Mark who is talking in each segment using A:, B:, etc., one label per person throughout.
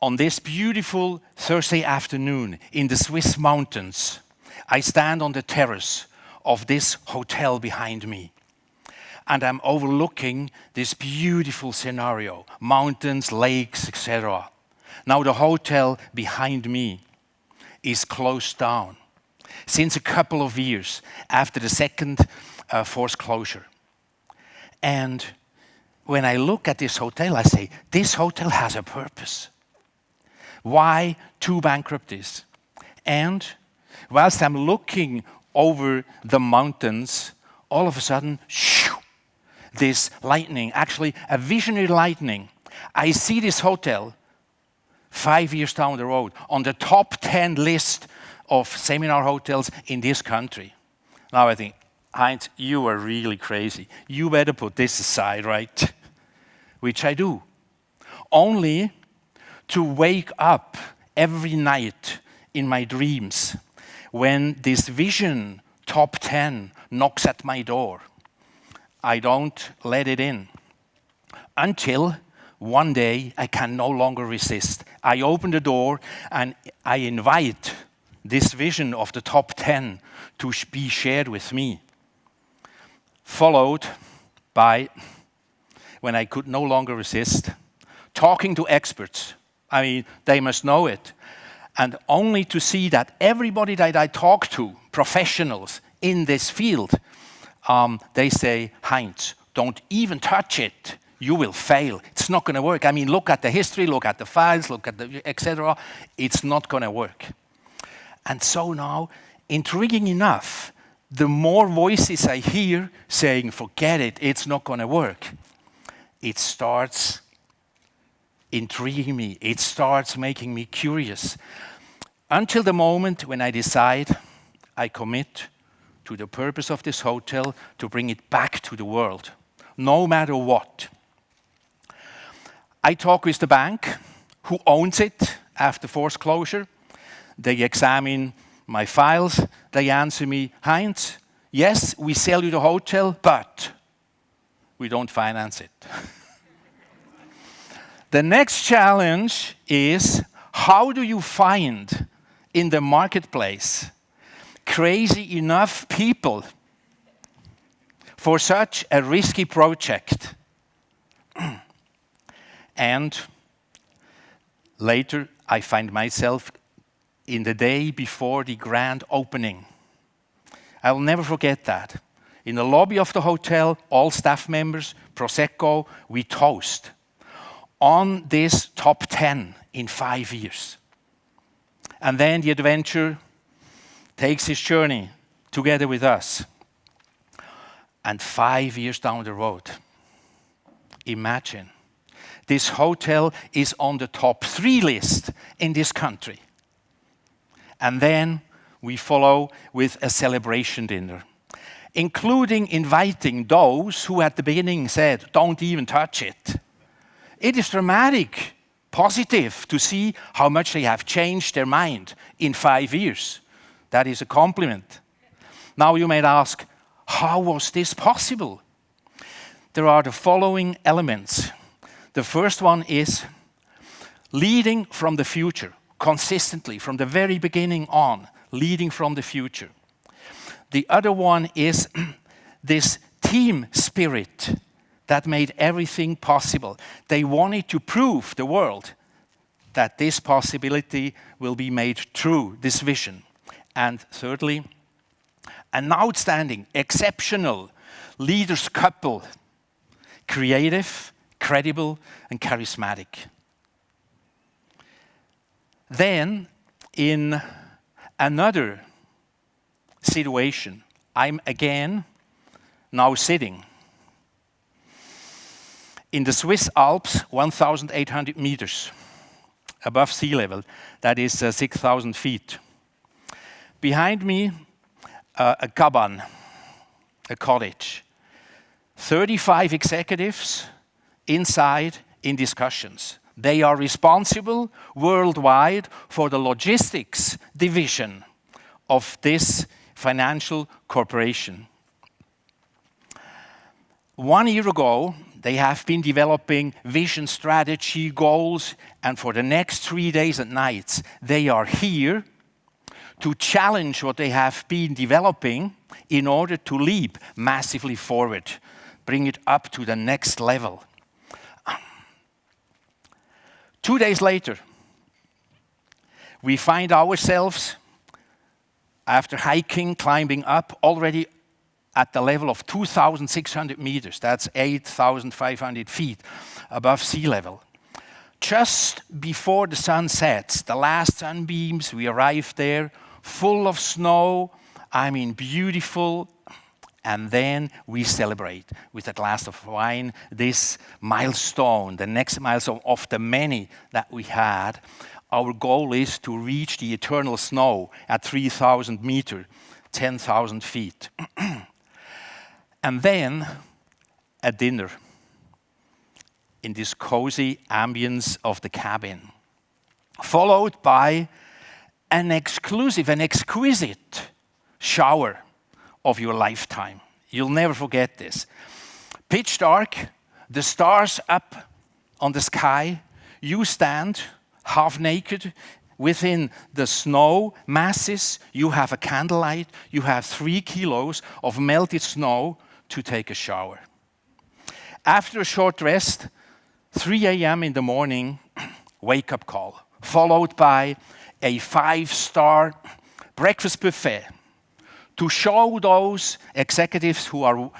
A: On this beautiful Thursday afternoon in the Swiss mountains, I stand on the terrace of this hotel behind me. And I'm overlooking this beautiful scenario, mountains, lakes, etc. Now the hotel behind me is closed down since a couple of years after the second forced closure. And when I look at this hotel, I say, this hotel has a purpose. Why two bankruptcies? And whilst I'm looking over the mountains, all of a sudden, shoo, this lightning, actually a visionary lightning. I see this hotel 5 years down the road on the top 10 list of seminar hotels in this country. Now I think, Heinz, you are really crazy. You better put this aside, right? Which I do. Only to wake up every night in my dreams when this vision top 10 knocks at my door. I don't let it in until one day I can no longer resist. I open the door and I invite this vision of the top 10 to be shared with me. Followed by, when I could no longer resist, talking to experts. I mean, they must know it. And only to see that everybody that I talk to, professionals in this field, they say, Heinz, don't even touch it. You will fail. It's not going to work. I mean, look at the history, look at the files, look at the etc. It's not going to work. And so now, intriguing enough, the more voices I hear saying, forget it, it's not going to work, it starts intriguing me. It starts making me curious. Until the moment when I decide I commit to the purpose of this hotel to bring it back to the world, no matter what. I talk with the bank who owns it after forced closure. They examine my files. They answer me, Heinz, yes, we sell you the hotel, but we don't finance it. The next challenge is, how do you find in the marketplace crazy enough people for such a risky project? And later, I find myself in the day before the grand opening. I will never forget that. In the lobby of the hotel, all staff members, Prosecco, we toast on this top 10 in 5 years. And then the adventure takes its journey together with us. And 5 years down the road, imagine, this hotel is on the top 3 list in this country. And then we follow with a celebration dinner, including inviting those who at the beginning said, don't even touch it. It is dramatic, positive to see how much they have changed their mind in 5 years. That is a compliment. Now you may ask, how was this possible? There are the following elements. The first one is leading from the future, consistently, from the very beginning on, leading from the future. The other one is this team spirit that made everything possible. They wanted to prove the world that this possibility will be made true, this vision. And thirdly, an outstanding, exceptional leaders couple, creative, credible, and charismatic. Then, in another situation, I'm again now sitting in the Swiss Alps, 1,800 meters above sea level. That is 6,000 feet. Behind me, a cabane, a cottage. 35 executives inside in discussions. They are responsible worldwide for the logistics division of this financial corporation. 1 year ago, They have been developing vision, strategy, goals, and for the next 3 days and nights, they are here to challenge what they have been developing in order to leap massively forward, bring it up to the next level. 2 days later, we find ourselves, after hiking, climbing up, already at the level of 2,600 meters. That's 8,500 feet above sea level. Just before the sun sets, the last sunbeams, we arrive there, full of snow, I mean beautiful, and then we celebrate with a glass of wine this milestone, the next milestone of the many that we had. Our goal is to reach the eternal snow at 3,000 meters, 10,000 feet. And then a dinner in this cozy ambience of the cabin, followed by an exclusive, an exquisite shower of your lifetime. You'll never forget this. Pitch dark, the stars up on the sky, you stand half naked within the snow masses. You have a candlelight, you have 3 kilos of melted snow to take a shower. After a short rest, 3 a.m. in the morning, wake-up call, followed by a 5-star breakfast buffet to show those executives who are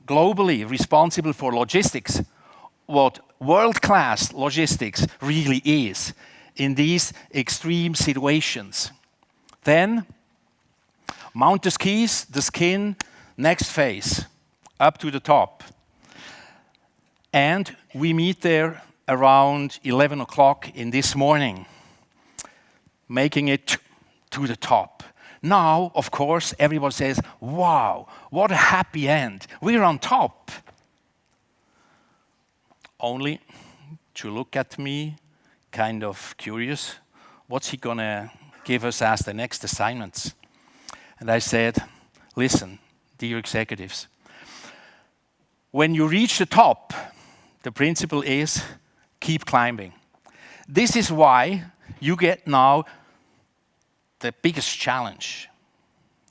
A: globally responsible for logistics what world-class logistics really is in these extreme situations. Then, mount the skis, the skin, next phase, up to the top. And we meet there around 11 o'clock in this morning, making it to the top. Now, of course, everyone says, wow, what a happy end. We're on top. Only to look at me, kind of curious, what's he going to give us as the next assignments? And I said, listen, dear executives, when you reach the top, the principle is keep climbing. This is why you get now the biggest challenge,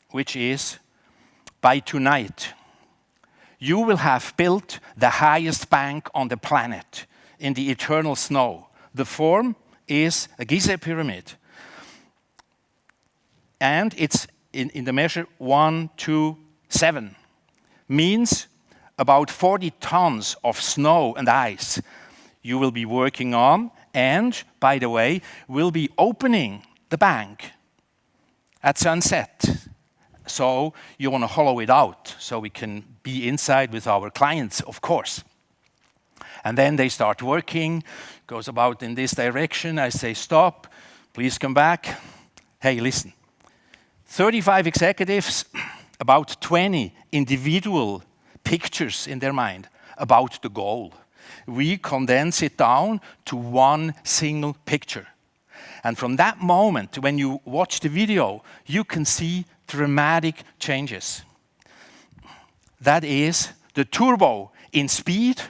A: which is by tonight, you will have built the highest bank on the planet in the eternal snow. The form is a Gizeh pyramid. And it's in the measure 1, 2, 7. Means about 40 tons of snow and ice you will be working on. And, by the way, we'll be opening the bank at sunset. So you want to hollow it out so we can be inside with our clients, of course. And then they start working, goes about in this direction. I say, stop, please come back. Hey, listen, 35 executives, about 20 individual pictures in their mind about the goal. We condense it down to one single picture. And from that moment, when you watch the video, you can see dramatic changes. That is the turbo in speed,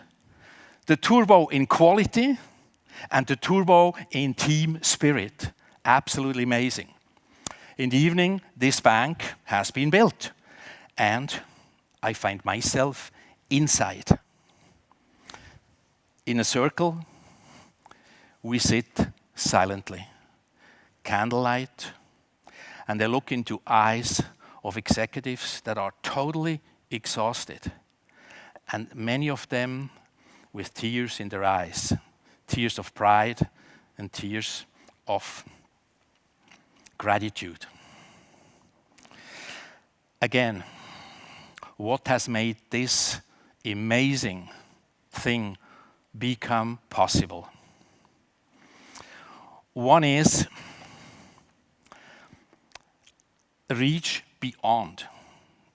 A: the turbo in quality, and the turbo in team spirit. Absolutely amazing. In the evening, this bank has been built, and I find myself inside. In a circle, we sit silently. Candlelight, and they look into eyes of executives that are totally exhausted, and many of them with tears in their eyes, tears of pride and tears of gratitude. Again, what has made this amazing thing become possible? One is reach beyond.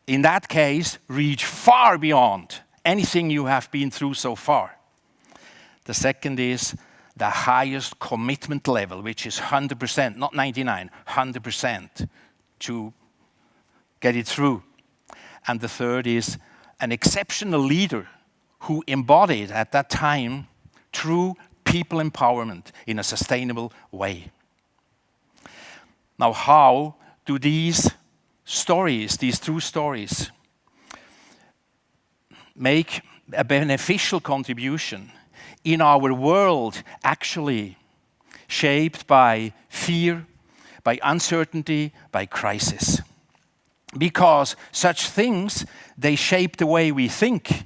A: In that case, reach far beyond anything you have been through so far. The second is the highest commitment level, which is 100%, not 99, 100% to get it through. And the third is an exceptional leader who embodied at that time true people empowerment in a sustainable way. Now, how do these stories, these true stories, make a beneficial contribution in our world actually shaped by fear, by uncertainty, by crisis? Because such things, they shape the way we think.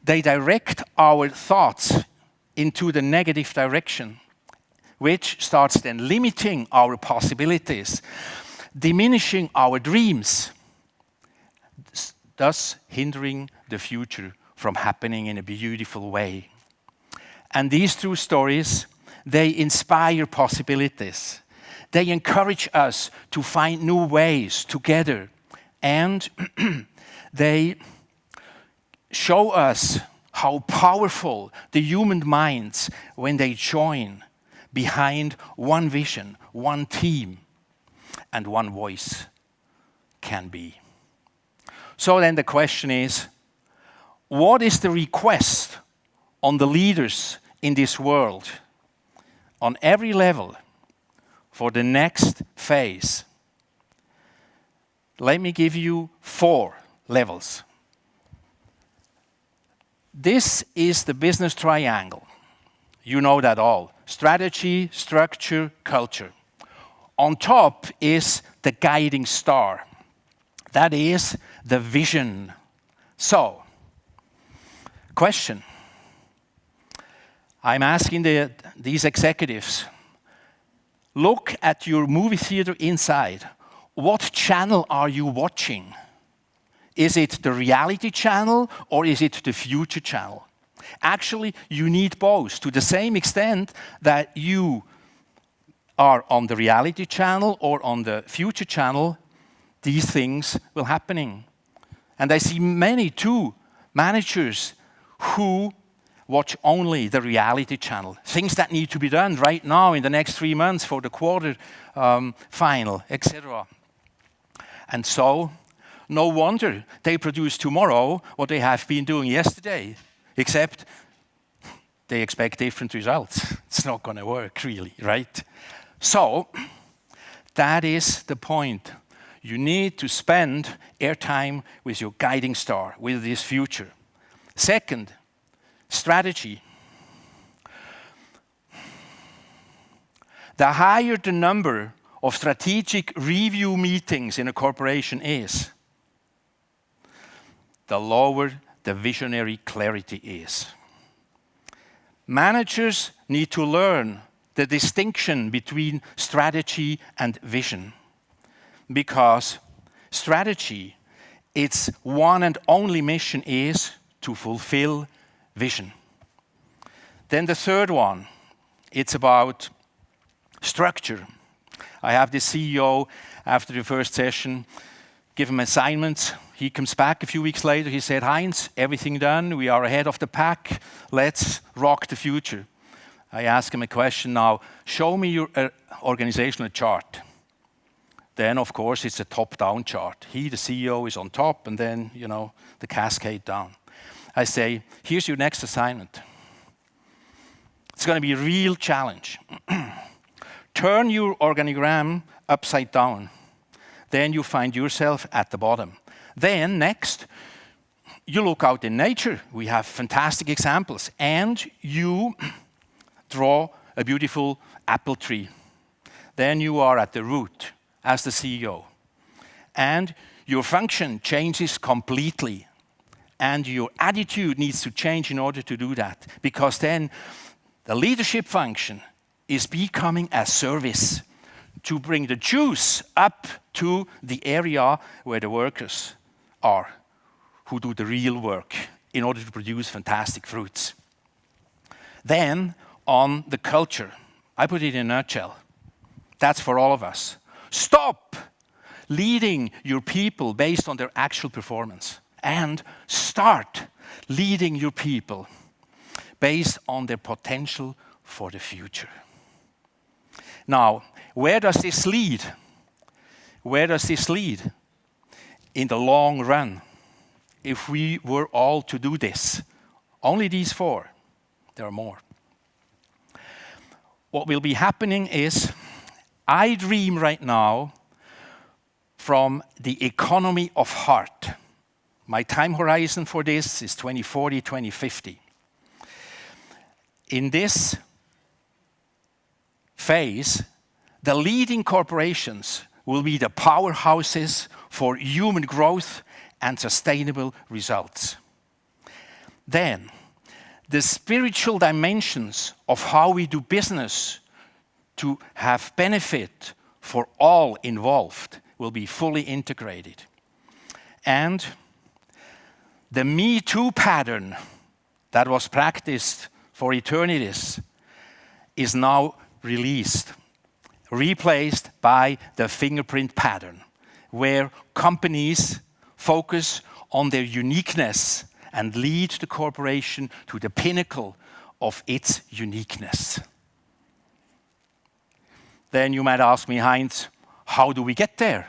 A: They direct our thoughts into the negative direction, which starts then limiting our possibilities, diminishing our dreams, thus hindering the future from happening in a beautiful way. And these true stories, they inspire possibilities. They encourage us to find new ways together, and they show us how powerful the human minds, when they join behind one vision, one team, and one voice, can be. So then the question is, what is the request on the leaders in this world, on every level, for the next phase? Let me give you 4 levels. This is the business triangle. You know that all. Strategy, structure, culture. On top is the guiding star. That is the vision. So, question. I'm asking these executives, look at your movie theater inside. What channel are you watching? Is it the reality channel or is it the future channel? Actually, you need both to the same extent that you are on the reality channel or on the future channel, these things will happening. And I see many too managers who watch only the reality channel. Things that need to be done right now in the next 3 months for the quarter final, etc. And so, no wonder they produce tomorrow what they have been doing yesterday, except they expect different results. It's not going to work, really, right? So, that is the point. You need to spend airtime with your guiding star, with this future. Second, strategy. The higher the number of strategic review meetings in a corporation is, the lower the visionary clarity is. Managers need to learn the distinction between strategy and vision, because strategy, its one and only mission is to fulfill vision. Then the third one, it's about structure. I have the CEO, after the first session, give him assignments. He comes back a few weeks later, he said, Heinz, everything done, we are ahead of the pack, let's rock the future. I ask him a question now, show me your organizational chart. Then, of course, it's a top-down chart. He, the CEO, is on top, and then, the cascade down. I say, here's your next assignment. It's going to be a real challenge. Turn your organigram upside down. Then you find yourself at the bottom. Then, next, you look out in nature. We have fantastic examples. And you draw a beautiful apple tree. Then you are at the root as the CEO. And your function changes completely. And your attitude needs to change in order to do that. Because then the leadership function is becoming a service to bring the juice up to the area where the workers are, who do the real work in order to produce fantastic fruits. Then, on the culture, I put it in a nutshell. That's for all of us. Stop leading your people based on their actual performance and start leading your people based on their potential for the future. Now, where does this lead? Where does this lead? In the long run, if we were all to do this, Only these 4. There are more. What will be happening is, I dream right now from the economy of heart. My time horizon for this is 2040, 2050. In this phase, the leading corporations will be the powerhouses for human growth and sustainable results. Then, the spiritual dimensions of how we do business to have benefit for all involved will be fully integrated. And the Me Too pattern that was practiced for eternities is now released, replaced by the fingerprint pattern, where companies focus on their uniqueness and lead the corporation to the pinnacle of its uniqueness. Then you might ask me, Heinz, how do we get there?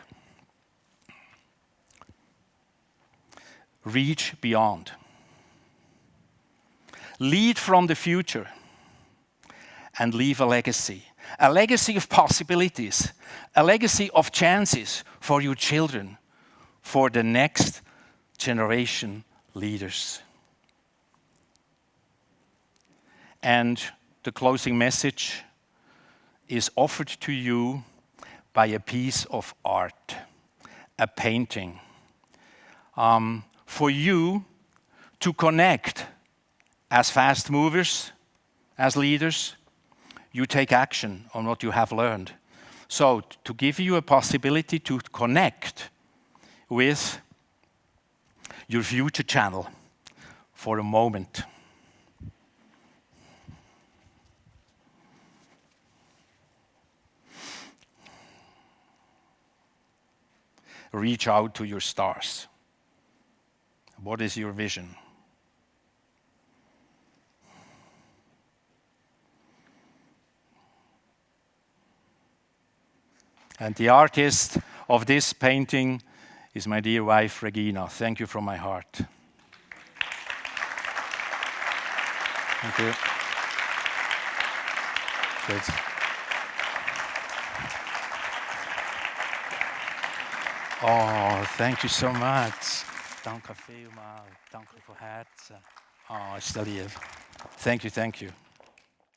A: Reach beyond. Lead from the future and leave a legacy of possibilities, a legacy of chances for your children, for the next generation leaders. And the closing message is offered to you by a piece of art, a painting. For you to connect as fast movers, as leaders, you take action on what you have learned. So to give you a possibility to connect with your future channel for a moment. Reach out to your stars. What is your vision? And the artist of this painting is my dear wife, Regina. Thank you from my heart. Thank you. Good. Oh, thank you so much. Danke vielmals. Danke von Herzen. Oh, ist lieb. Thank you, thank you.